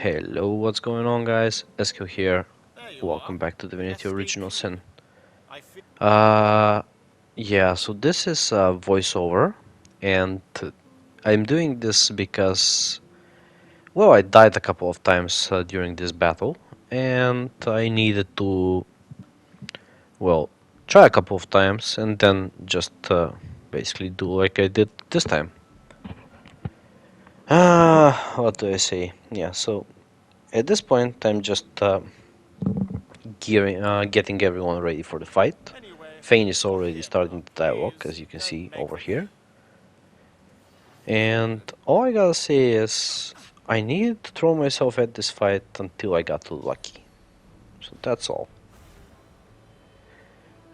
Hello, what's going on, guys? SQ here. There you Welcome are. back to Divinity Escape Original through. Sin. I feel Uh, yeah, so this is a voiceover, and I'm doing this because, well, I died a couple of times during this battle, and I needed to, well, try a couple of times and then just basically do like I did this time. What do I say? Yeah, so at this point, I'm just getting everyone ready for the fight. anyway. Fane is Coffee already here, starting love. the dialogue, as Please you can don't see over make me. here. And all I gotta say is, I needed to throw myself at this fight until I got lucky. So that's all.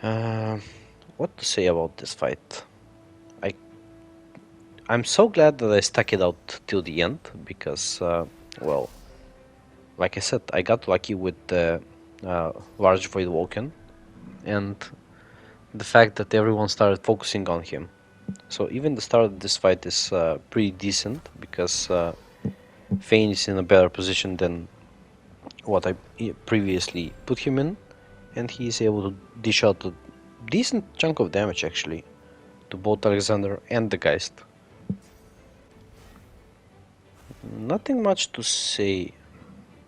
Uh, what to say about this fight? I I'm so glad that I stuck it out till the end because, well, like I said, I got lucky with the large void Vulcan and the fact that everyone started focusing on him. So even the start of this fight is pretty decent because Fane is in a better position than what I previously put him in, and he is able to dish out a decent chunk of damage actually to both Alexander and the Geist. Nothing much to say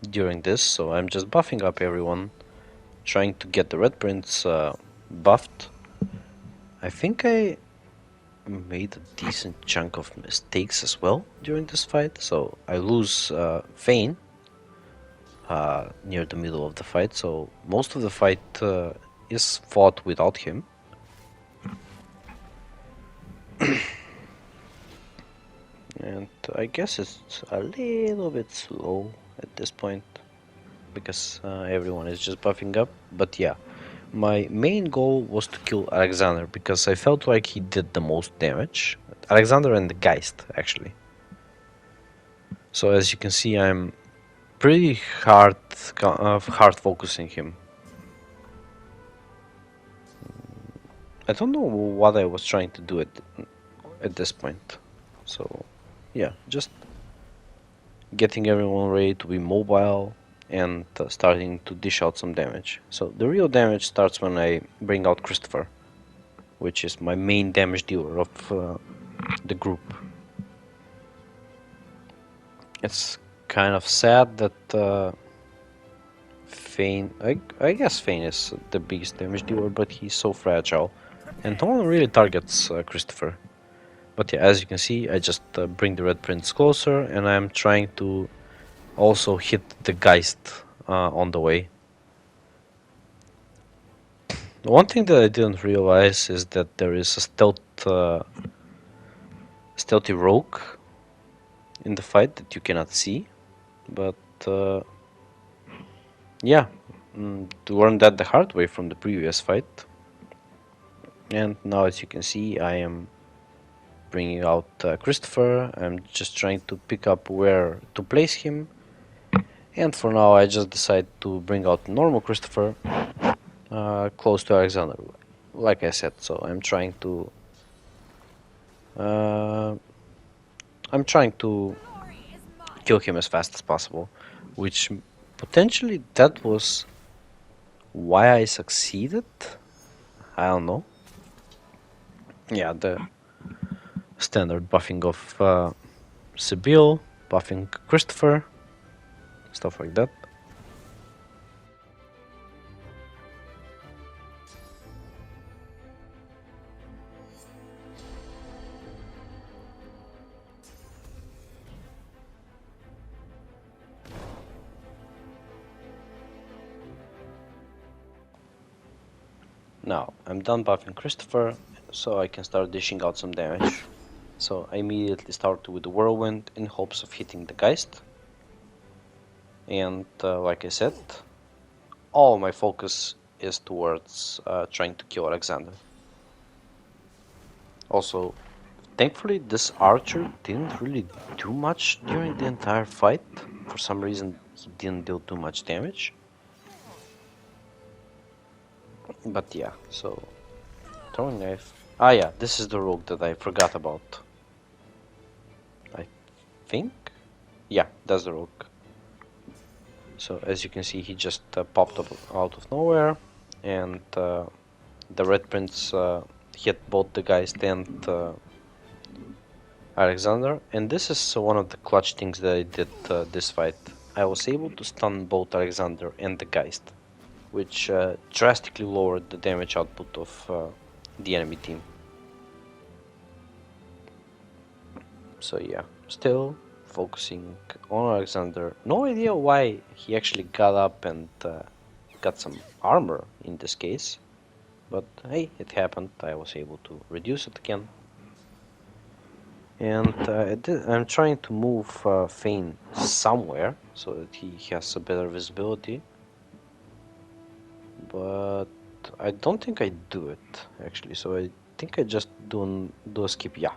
during this, so I'm just buffing up everyone, trying to get the red prints buffed. I think I made a decent chunk of mistakes as well during this fight, so I lose Fane near the middle of the fight, so most of the fight is fought without him. And I guess it's a little bit slow at this point because everyone is just buffing up. But yeah, my main goal was to kill Alexander because I felt like he did the most damage. Alexander and the Geist, actually. So as you can see, I'm pretty hard focusing him. I don't know what I was trying to do at this point. So yeah, just getting everyone ready to be mobile and starting to dish out some damage. So the real damage starts when I bring out Christopher, which is my main damage dealer of the group. It's kind of sad that Fane, I guess Fane is the biggest damage dealer, but he's so fragile, and no one really targets Christopher. But yeah, as you can see, I just bring the red prints closer, and I'm trying to also hit the Geist on the way. One thing that I didn't realize is that there is a stealthy rogue in the fight that you cannot see, but yeah, learned that the hard way from the previous fight. And now, as you can see, I am bringing out Christopher. I'm just trying to pick up where to place him, and for now, I just decide to bring out normal Christopher close to Alexander, like I said. So uh, I'm trying to kill him as fast as possible, which potentially that was why I succeeded. I don't know. Yeah, the standard buffing of Sibyl, buffing Christopher, stuff like that. Now, I'm done buffing Christopher, so I can start dishing out some damage. So I immediately start with the Whirlwind in hopes of hitting the Geist. And like I said, all my focus is towards trying to kill Alexander. Also, thankfully this archer didn't really do much during the entire fight. For some reason he didn't deal too much damage. But yeah, so throwing knife. Ah yeah, this is the rogue that I forgot about. I think? Yeah, that's the rogue. So as you can see, he just popped up out of nowhere, and the red prince hit both the Geist and Alexander. And this is one of the clutch things that I did this fight. I was able to stun both Alexander and the Geist, which drastically lowered the damage output of the enemy team. So yeah, still focusing on Alexander. No idea why he actually got up and got some armor in this case, but hey, it happened. I was able to reduce it again. And I'm trying to move Fane somewhere so that he has a better visibility, but I don't think I do it actually, so I think I just do a skip, yeah.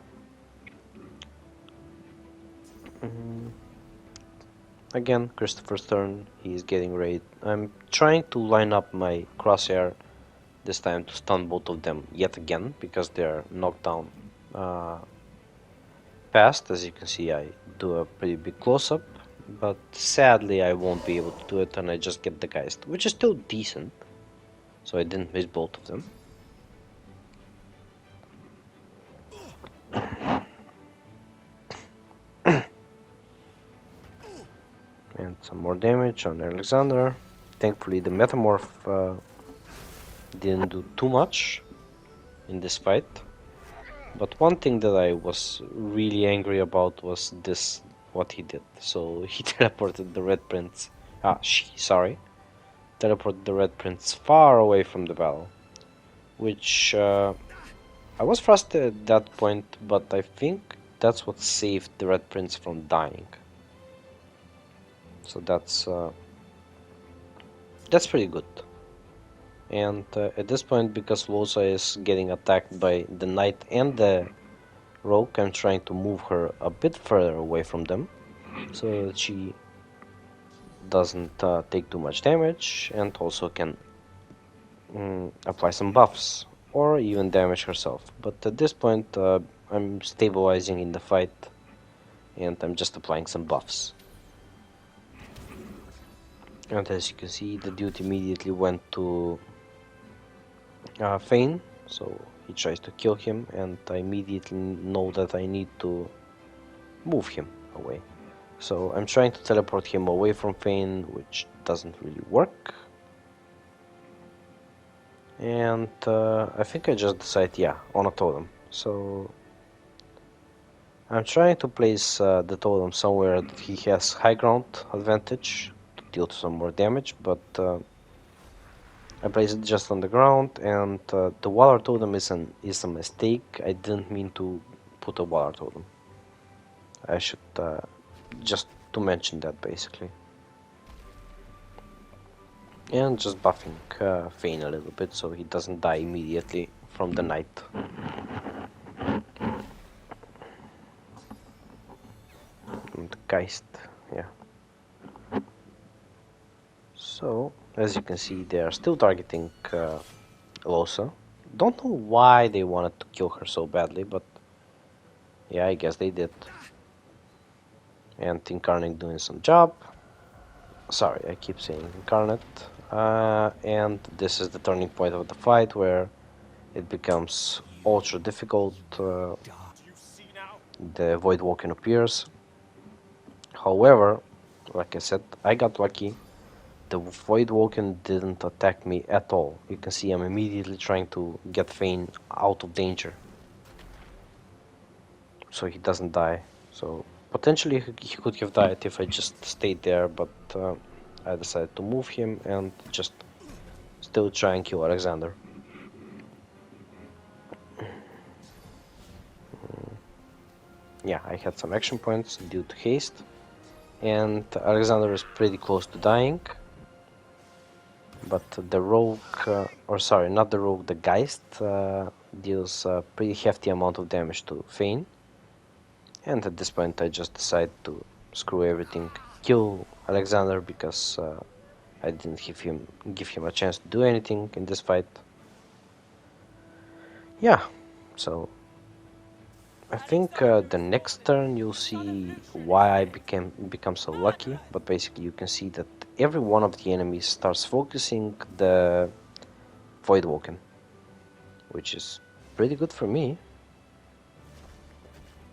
Again, Christopher's turn, he's getting raid. I'm trying to line up my crosshair this time to stun both of them yet again, because they're knocked down fast. As you can see, I do a pretty big close-up, but sadly I won't be able to do it, and I just get the Geist, which is still decent, so I didn't miss both of them. And some more damage on Alexander. Thankfully the Metamorph didn't do too much in this fight. But one thing that I was really angry about was this, what he did. So he teleported the Red Prince, teleported the Red Prince far away from the battle. Which, I was frustrated at that point, but I think that's what saved the Red Prince from dying. So that's pretty good. And at this point, because Losa is getting attacked by the Knight and the Rogue, I'm trying to move her a bit further away from them, so that she doesn't take too much damage, and also can apply some buffs, or even damage herself. But at this point, I'm stabilizing in the fight, and I'm just applying some buffs. And as you can see, the dude immediately went to Fane, so he tries to kill him, and I immediately know that I need to move him away. So I'm trying to teleport him away from Fane, which doesn't really work. And I think I just decide, yeah, on a totem. So I'm trying to place the totem somewhere that he has high ground advantage to deal some more damage, but I placed it just on the ground, and the water totem is a mistake. I didn't mean to put a water totem. I should just to mention that, basically. And just buffing Fane a little bit so he doesn't die immediately from the Knight. And the Geist, yeah. So, as you can see, they are still targeting Losa. Don't know why they wanted to kill her so badly, but yeah, I guess they did. And Incarnate doing some job. Sorry, I keep saying Incarnate. And this is the turning point of the fight, where it becomes ultra difficult. The Void Walking appears. However, like I said, I got lucky. The Void Walking didn't attack me at all. You can see I'm immediately trying to get Fane out of danger, so he doesn't die. So potentially he could have died if I just stayed there, but I decided to move him and just still try and kill Alexander. Yeah, I had some action points due to haste, and Alexander is pretty close to dying. But the Rogue, or sorry, not the Rogue, the Geist deals a pretty hefty amount of damage to Fane. And at this point I just decide to screw everything, kill Alexander, because I didn't give him a chance to do anything in this fight. Yeah, so I think the next turn you'll see why I become so lucky, but basically you can see that every one of the enemies starts focusing the Voidwalken, which is pretty good for me.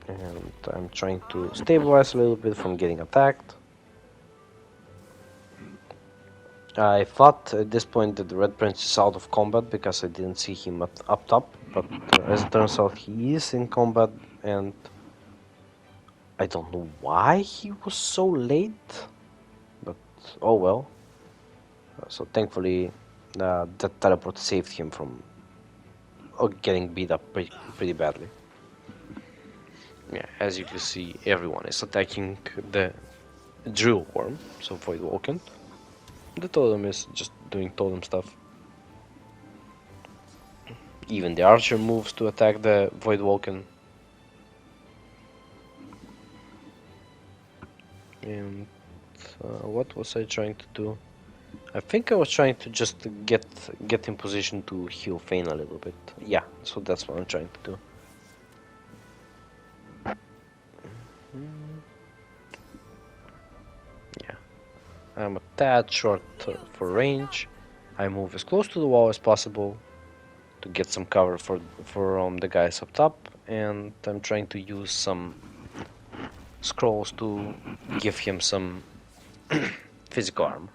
And I'm trying to stabilize a little bit from getting attacked. I thought at this point that the Red Prince is out of combat because I didn't see him up top, but as it turns out he is in combat, and I don't know why he was so late, but oh well. So thankfully that teleport saved him from getting beat up pretty badly. Yeah, as you can see, everyone is attacking the drill worm, so Voidwalken. The totem is just doing totem stuff. Even the archer moves to attack the Voidwalken. And what was I trying to do? I think I was trying to just get in position to heal Fane a little bit. Yeah, so that's what I'm trying to do. Yeah, I'm a tad short for range. I move as close to the wall as possible to get some cover for the guys up top, and I'm trying to use some scrolls to give him some physical armor.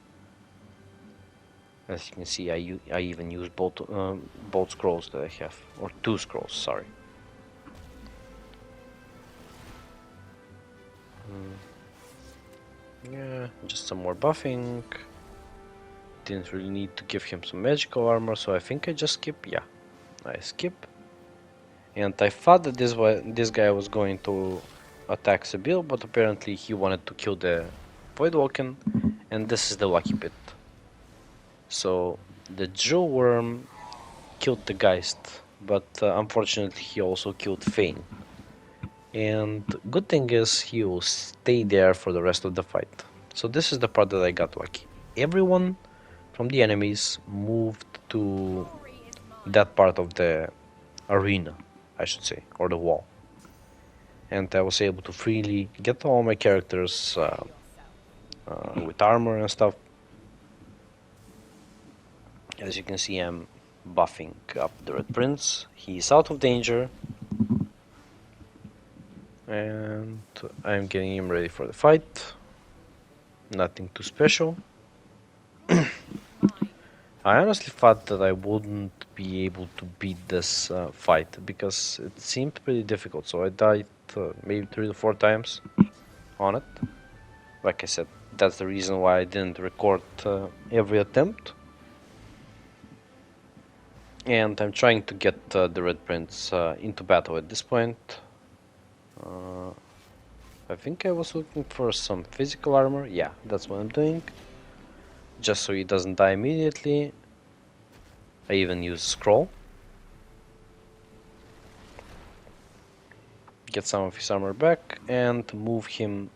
As you can see, I even use both scrolls that I have, or 2 scrolls, sorry. Yeah, just some more buffing. Didn't really need to give him some magical armor, so I think I just skip. Yeah, I skip. And I thought that this guy was going to attack Sibyl, but apparently he wanted to kill the Voidwalken, and this is the lucky bit. So the drill worm killed the Geist, but unfortunately he also killed Fane. And good thing is he will stay there for the rest of the fight. So this is the part that I got lucky. Everyone from the enemies moved to that part of the arena, I should say, or the wall. And I was able to freely get all my characters with armor and stuff. As you can see, I'm buffing up the Red Prince. He's out of danger. And I'm getting him ready for the fight. Nothing too special. I honestly thought that I wouldn't be able to beat this fight because it seemed pretty difficult, so I died maybe 3 to 4 times on it. Like I said, that's the reason why I didn't record every attempt. And I'm trying to get the Red Prince into battle at this point. I think I was looking for some physical armor. Yeah, that's what I'm doing. Just so he doesn't die immediately. I even use scroll. Get some of his armor back and move him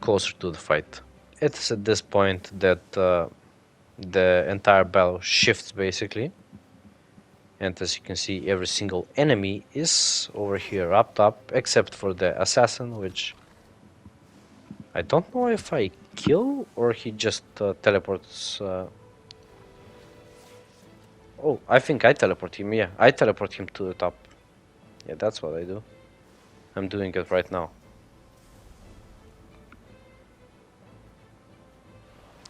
closer to the fight. It is at this point that the entire battle shifts basically. And as you can see, every single enemy is over here up top, except for the assassin, which I don't know if I kill or he just teleports. Oh, I think I teleport him. Yeah, I teleport him to the top. Yeah, that's what I do. I'm doing it right now.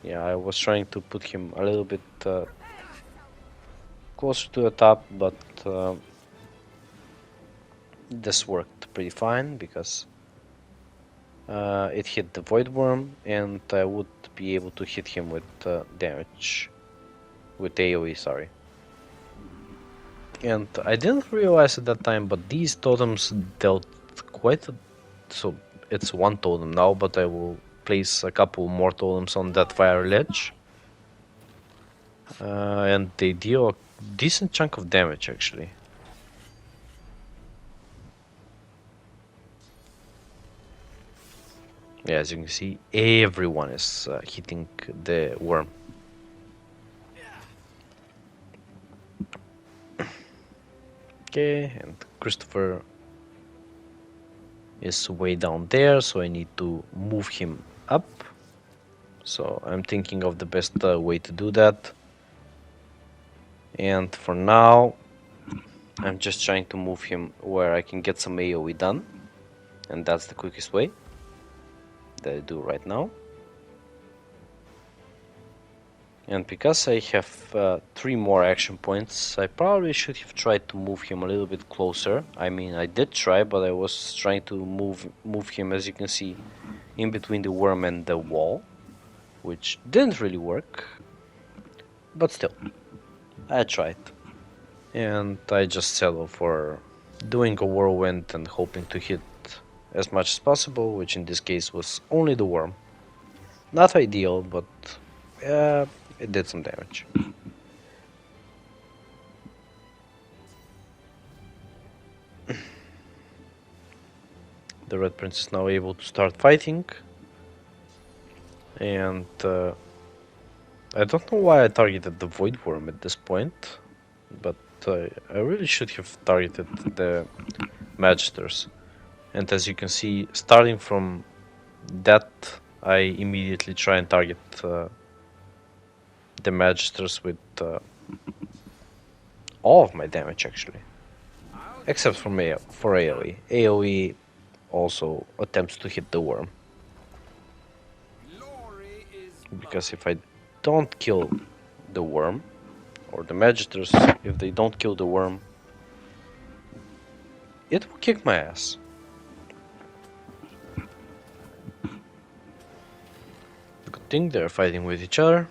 Yeah, I was trying to put him a little bit closer to the top, but this worked pretty fine because it hit the Void Worm, and I would be able to hit him with damage, with AoE, sorry. And I didn't realize at that time, but these totems dealt quite a... So it's 1 totem now, but I will place a couple more totems on that fire ledge. And they deal a decent chunk of damage, actually. Yeah, as you can see, everyone is hitting the worm. Okay, and Christopher is way down there, so I need to move him up So I'm thinking of the best way to do that. And for now, I'm just trying to move him where I can get some AoE done. And that's the quickest way that I do right now. And because I have 3 more action points, I probably should have tried to move him a little bit closer. I mean, I did try, but I was trying to move him, as you can see, in between the worm and the wall, which didn't really work. But still, I tried. And I just settled for doing a whirlwind and hoping to hit as much as possible, which in this case was only the worm. Not ideal, but it did some damage. The Red Prince is now able to start fighting. And I don't know why I targeted the Void Worm at this point, but I really should have targeted the Magisters. And as you can see, starting from that, I immediately try and target the Magisters with all of my damage, actually. Except for AoE. AoE also attempts to hit the worm. Because if I don't kill the worm, or the Magisters, if they don't kill the worm, it will kick my ass. Good thing they're fighting with each other.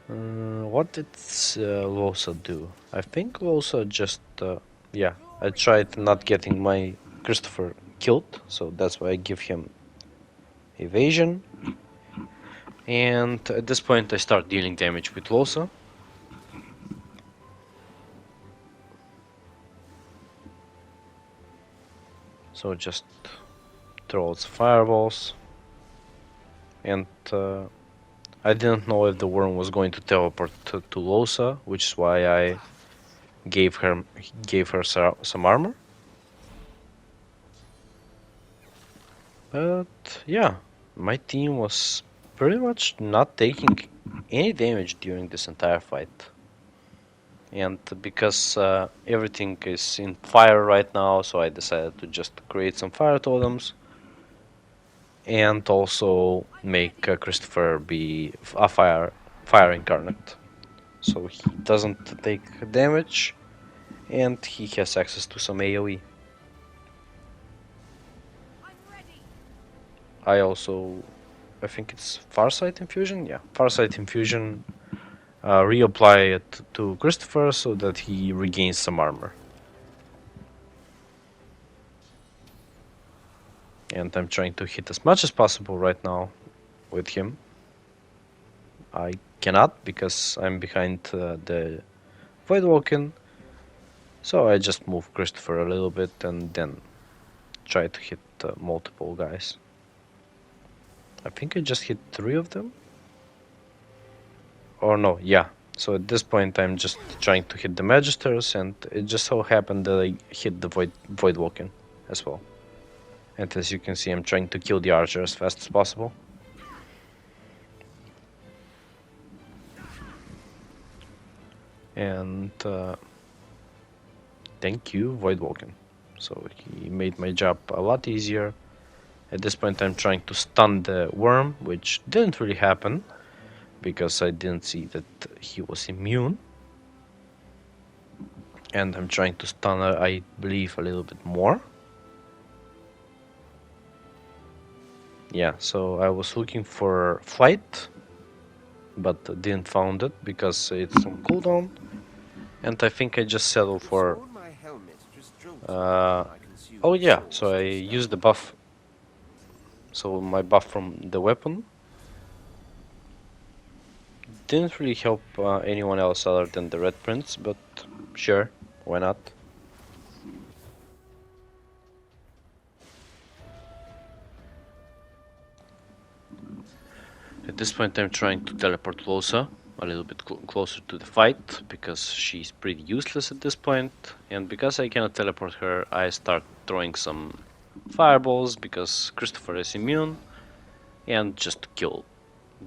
What did Losa do? I think Losa just, yeah, I tried not getting my Christopher killed, so that's why I give him evasion. And at this point I start dealing damage with Losa. So just throw out fireballs. And I didn't know if the worm was going to teleport to Losa, which is why I gave her some armor. But yeah, my team was pretty much not taking any damage during this entire fight. And because everything is in fire right now, so I decided to just create some fire totems. And also make Christopher be a fire incarnate. So he doesn't take damage, and he has access to some AoE. I think it's Farsight Infusion? Yeah, Farsight Infusion. Reapply it to Christopher so that he regains some armor. And I'm trying to hit as much as possible right now with him. I cannot because I'm behind the Voidwalking. So I just move Christopher a little bit and then try to hit multiple guys. I think I just hit 3 of them. Or no, yeah. So at this point I'm just trying to hit the Magisters, and it just so happened that I hit the Voidwalking as well. And as you can see, I'm trying to kill the archer as fast as possible. And thank you, Voidwalking. So he made my job a lot easier. At this point I'm trying to stun the worm, which didn't really happen, because I didn't see that he was immune. And I'm trying to stun her, I believe, a little bit more. Yeah, so I was looking for flight, but didn't found it because it's on cooldown. And I think I just settled for... oh yeah, so I used the buff. So my buff from the weapon didn't really help anyone else other than the Red Prince, but sure, why not? At this point I'm trying to teleport Losa a little bit closer to the fight, because she's pretty useless at this point, and because I cannot teleport her, I start throwing some fireballs because Christopher is immune, and just kill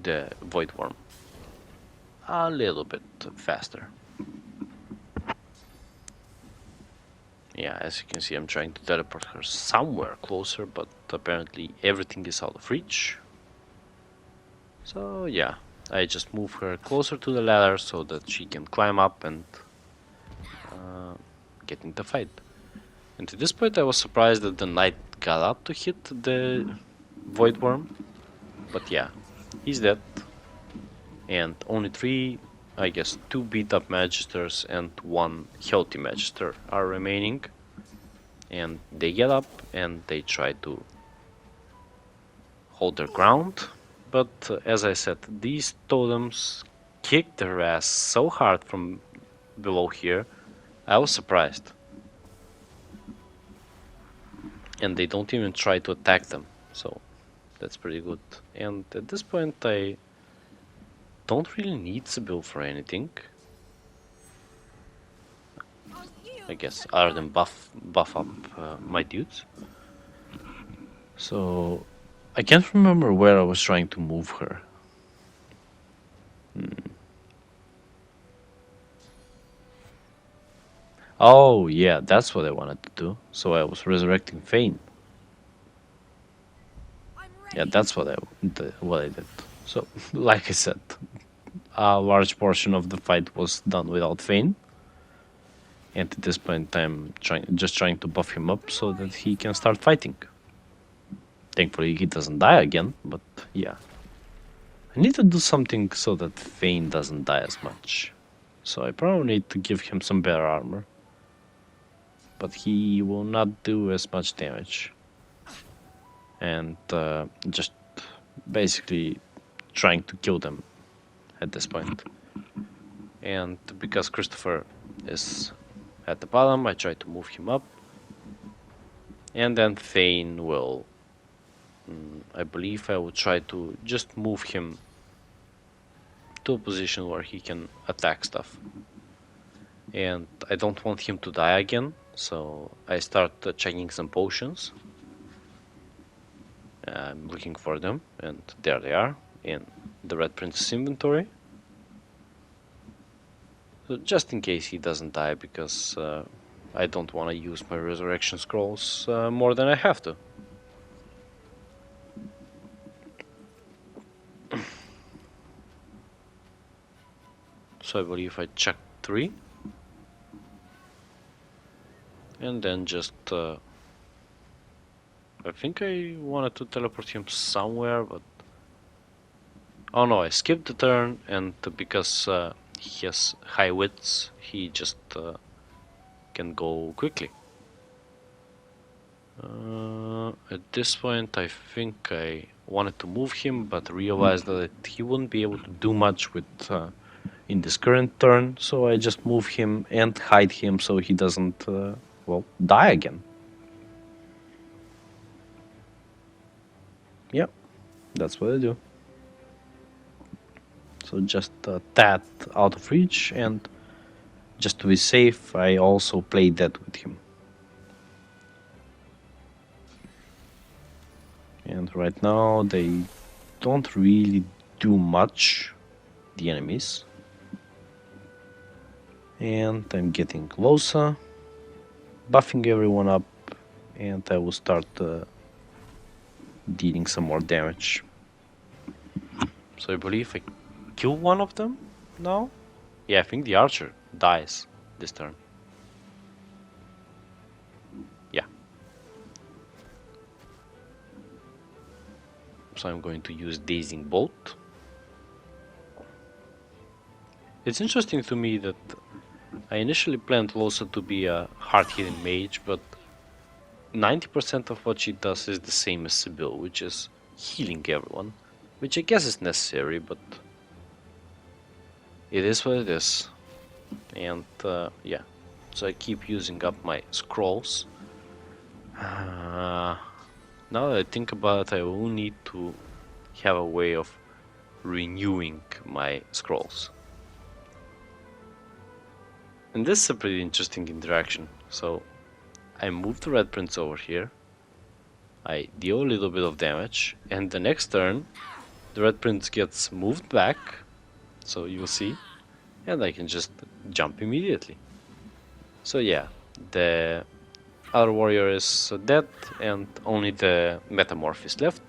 the Void Worm a little bit faster. Yeah, as you can see, I'm trying to teleport her somewhere closer, but apparently everything is out of reach. So yeah, I just move her closer to the ladder so that she can climb up and get in the fight. And at this point I was surprised that the knight got up to hit the Void Worm. But yeah, he's dead. And only three, I guess, two beat up Magisters and one healthy Magister are remaining. And they get up and they try to hold their ground. But as I said, these totems kicked their ass so hard from below here, I was surprised. And they don't even try to attack them, so that's pretty good. And at this point I don't really need Sibyl for anything, I guess, other than buff up my dudes. So I can't remember where I was trying to move her. Oh yeah, that's what I wanted to do. So I was resurrecting Fane. Yeah, that's what I did. So, like I said, a large portion of the fight was done without Fane. And at this point I'm just trying to buff him up so that he can start fighting. Thankfully he doesn't die again, but yeah. I need to do something so that Fane doesn't die as much. So I probably need to give him some better armor. But he will not do as much damage. And just basically trying to kill them at this point. And because Christopher is at the bottom, I try to move him up. And then Thane will... I believe I will try to just move him to a position where he can attack stuff. And I don't want him to die again, so I start checking some potions. I'm looking for them, and there they are, in the Red Prince's inventory. So just in case he doesn't die, because I don't want to use my resurrection scrolls more than I have to. So I believe I checked 3. And then just... I think I wanted to teleport him somewhere, but... Oh no, I skipped the turn, and because he has high wits, he just can go quickly. At this point I think I wanted to move him, but realized that he wouldn't be able to do much with in this current turn, so I just move him and hide him so he doesn't, well, die again. Yep, that's what I do. So just that out of reach, and just to be safe, I also play dead with him. And right now they don't really do much, the enemies. And I'm getting closer, buffing everyone up, and I will start dealing some more damage. So I believe I kill one of them now? Yeah, I think the archer dies this turn. Yeah. So I'm going to use Dazing Bolt. It's interesting to me that I initially planned Losa to be a hard-hitting mage, but 90% of what she does is the same as Sibyl, which is healing everyone. Which I guess is necessary, but it is what it is. And yeah, so I keep using up my scrolls. Now that I think about it, I will need to have a way of renewing my scrolls. And this is a pretty interesting interaction. So I move the Red Prince over here, I deal a little bit of damage, and the next turn the red prince gets moved back, so you'll see, and I can just jump immediately. So yeah, the other warrior is dead and only the metamorph is left.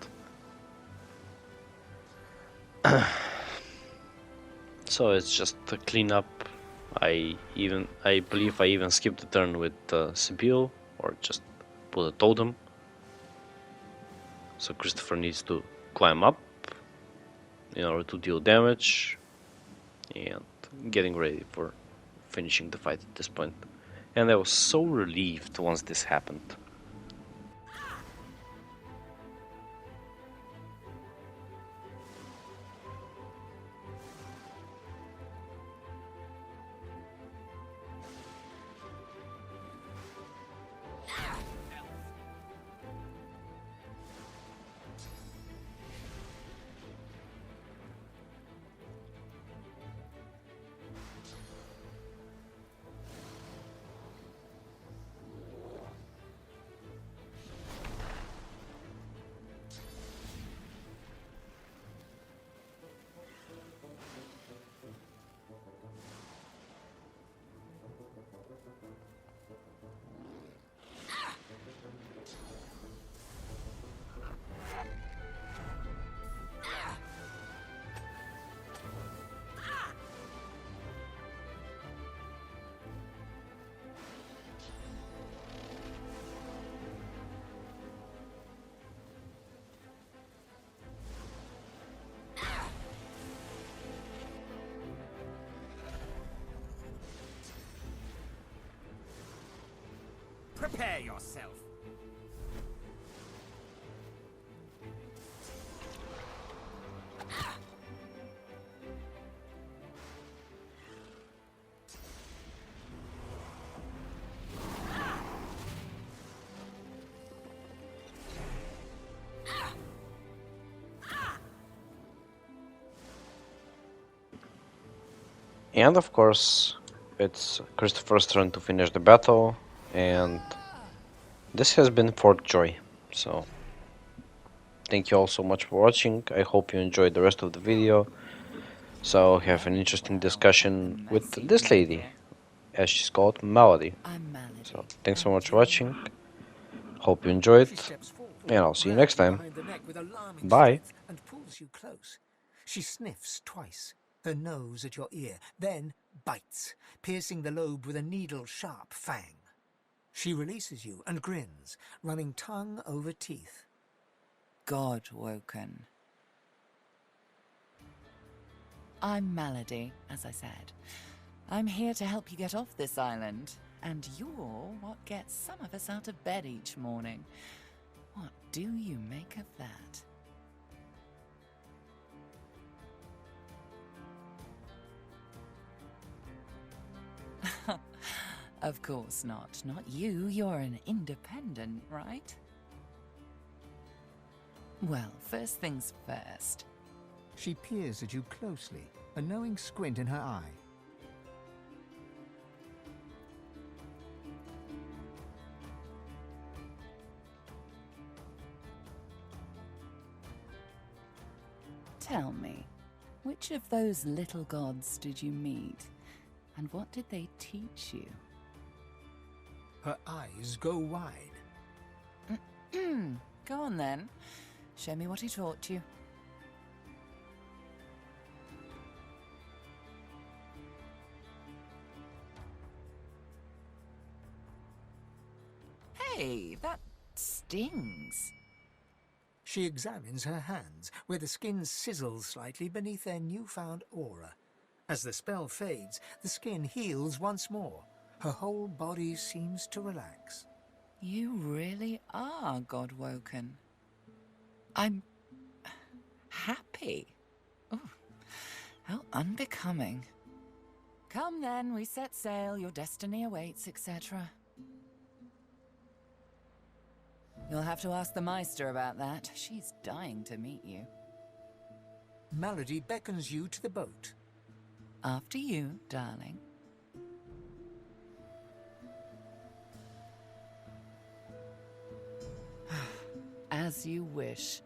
So it's just a cleanup. I believe I even skipped the turn with Sibyl, or just put a totem. So Christopher needs to climb up in order to deal damage, and getting ready for finishing the fight at this point. And I was so relieved once this happened. Prepare yourself. And of course, it's Christopher's turn to finish the battle, and this has been Fort Joy. So, thank you all so much for watching. I hope you enjoyed the rest of the video. So, have an interesting discussion with this lady, as she's called Melody. So, thanks so much for watching. Hope you enjoyed, and I'll see you next time. Bye. And pulls you close. She sniffs twice, her nose at your ear, then bites, piercing the lobe with a needle-sharp fang. She releases you and grins, running tongue over teeth. God woken. I'm Melody, as I said. I'm here to help you get off this island, and you're what gets some of us out of bed each morning. What do you make of that? Of course not. Not you. You're an independent, right? Well, first things first. She peers at you closely, a knowing squint in her eye. Tell me, which of those little gods did you meet? And what did they teach you? Her eyes go wide. Go on then. Show me what he taught you. Hey, that stings. She examines her hands, where the skin sizzles slightly beneath their newfound aura. As the spell fades, the skin heals once more. Her whole body seems to relax. You really are God-woken. I'm happy. Oh, how unbecoming. Come then, we set sail, your destiny awaits, etc. You'll have to ask the Meister about that. She's dying to meet you. Melody beckons you to the boat. After you, darling. As you wish.